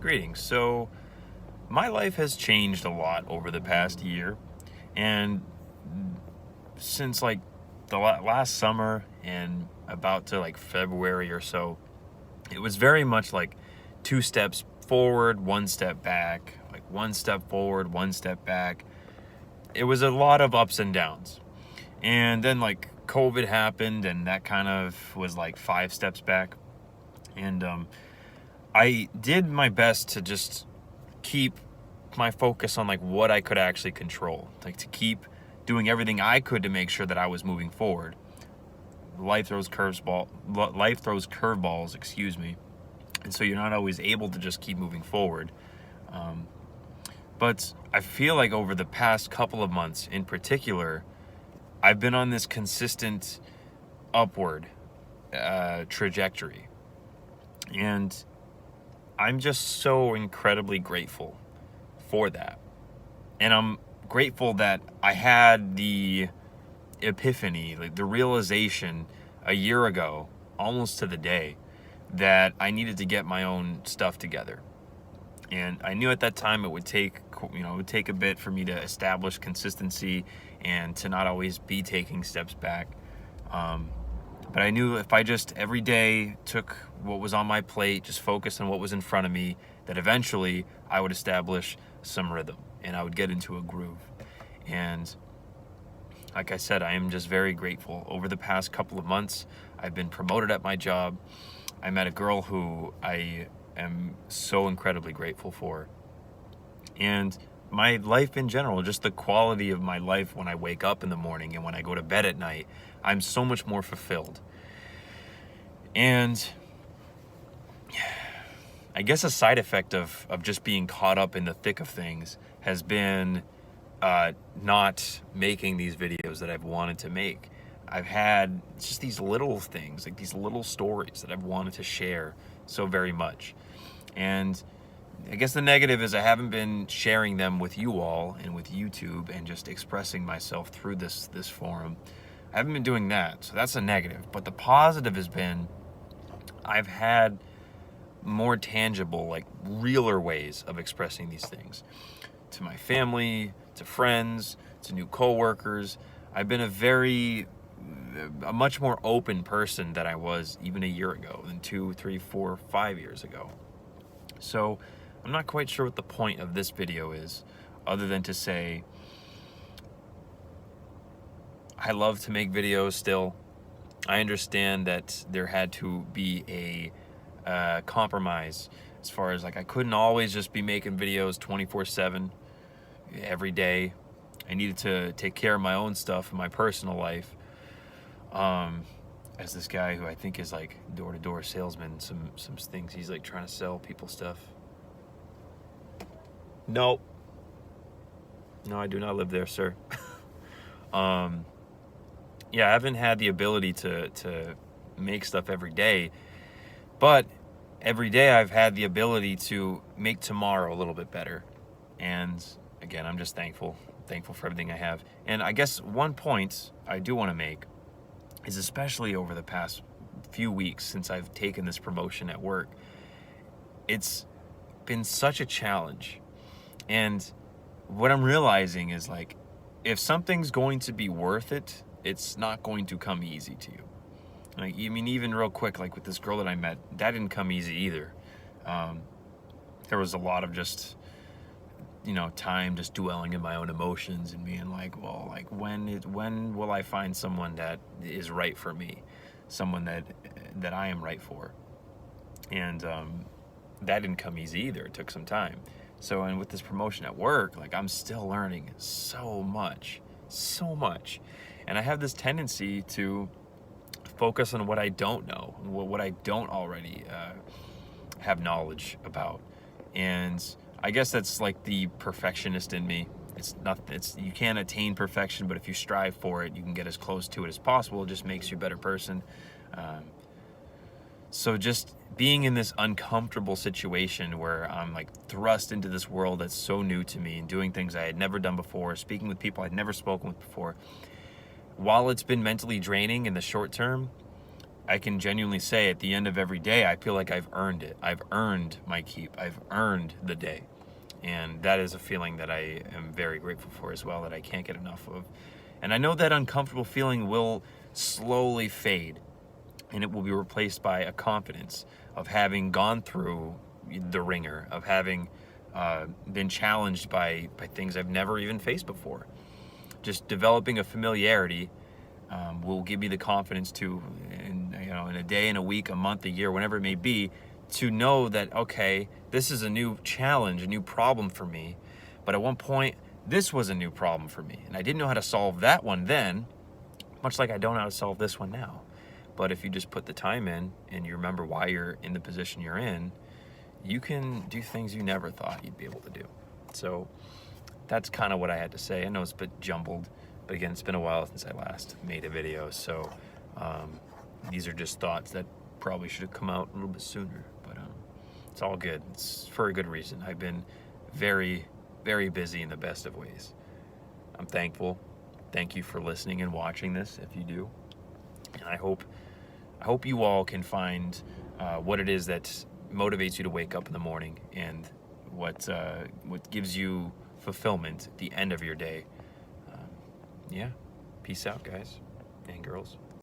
Greetings. So, my life has changed a lot over the past year, and since like the last summer and about to like February or so, it was very much like two steps forward, one step back, like one step forward, one step back. It was a lot of ups and downs. And then like COVID happened, and that kind of was like five steps back. And I did my best to just keep my focus on like what I could actually control, like to keep doing everything I could to make sure that I was moving forward. Life throws curveballs, excuse me, and so you're not always able to just keep moving forward. But I feel like over the past couple of months, in particular, I've been on this consistent upward trajectory, and I'm just so incredibly grateful for that. And I'm grateful that I had the epiphany, like the realization a year ago, almost to the day, that I needed to get my own stuff together. And I knew at that time it would take a bit for me to establish consistency and to not always be taking steps back. But I knew if I just every day took what was on my plate, just focused on what was in front of me, that eventually I would establish some rhythm and I would get into a groove. And like I said, I am just very grateful. Over the past couple of months, I've been promoted at my job. I met a girl who I am so incredibly grateful for. And my life in general, just the quality of my life when I wake up in the morning and when I go to bed at night, I'm so much more fulfilled. And I guess a side effect of just being caught up in the thick of things has been not making these videos that I've wanted to make. I've had just these little things, like these little stories that I've wanted to share so very much. And I guess the negative is I haven't been sharing them with you all and with YouTube and just expressing myself through this forum. I haven't been doing that, so that's a negative. But the positive has been I've had more tangible, like realer ways of expressing these things to my family, to friends, to new coworkers. I've been a much more open person than I was even a year ago, than 2, 3, 4, 5 years ago. So I'm not quite sure what the point of this video is, other than to say I love to make videos still. I understand that there had to be a compromise as far as like I couldn't always just be making videos 24/7 every day. I needed to take care of my own stuff in my personal life. As this guy who I think is like door-to-door salesman, some things he's like trying to sell people stuff. No, I do not live there, sir. Yeah, I haven't had the ability to make stuff every day, but every day I've had the ability to make tomorrow a little bit better. And again, I'm just thankful for everything I have. And I guess one point I do want to make is, especially over the past few weeks since I've taken this promotion at work, it's been such a challenge. And what I'm realizing is, like, if something's going to be worth it, it's not going to come easy to you. Like, I mean, even real quick, like with this girl that I met, that didn't come easy either. There was a lot of just, time just dwelling in my own emotions and being like, well, like when will I find someone that is right for me, someone that I am right for? And that didn't come easy either. It took some time. So, and with this promotion at work, like I'm still learning so much. And I have this tendency to focus on what I don't know, what I don't already have knowledge about. And I guess that's like the perfectionist in me. You can't attain perfection, but if you strive for it, you can get as close to it as possible. It just makes you a better person. So just being in this uncomfortable situation where I'm like thrust into this world that's so new to me and doing things I had never done before, speaking with people I'd never spoken with before, while it's been mentally draining in the short term, I can genuinely say at the end of every day, I feel like I've earned it. I've earned my keep. I've earned the day. And that is a feeling that I am very grateful for as well, that I can't get enough of. And I know that uncomfortable feeling will slowly fade, and it will be replaced by a confidence of having gone through the ringer, of having been challenged by things I've never even faced before. Just developing a familiarity will give me the confidence to, in a day, in a week, a month, a year, whenever it may be, to know that, okay, this is a new challenge, a new problem for me. But at one point, this was a new problem for me. And I didn't know how to solve that one then, much like I don't know how to solve this one now. But if you just put the time in and you remember why you're in the position you're in, you can do things you never thought you'd be able to do. So that's kind of what I had to say. I know it's a bit jumbled, but again, it's been a while since I last made a video. So these are just thoughts that probably should have come out a little bit sooner, but it's all good. It's for a good reason. I've been very, very busy in the best of ways. I'm thankful. Thank you for listening and watching this, if you do. And I hope you all can find what it is that motivates you to wake up in the morning, and what gives you fulfillment at the end of your day. Yeah. Peace out, guys and girls.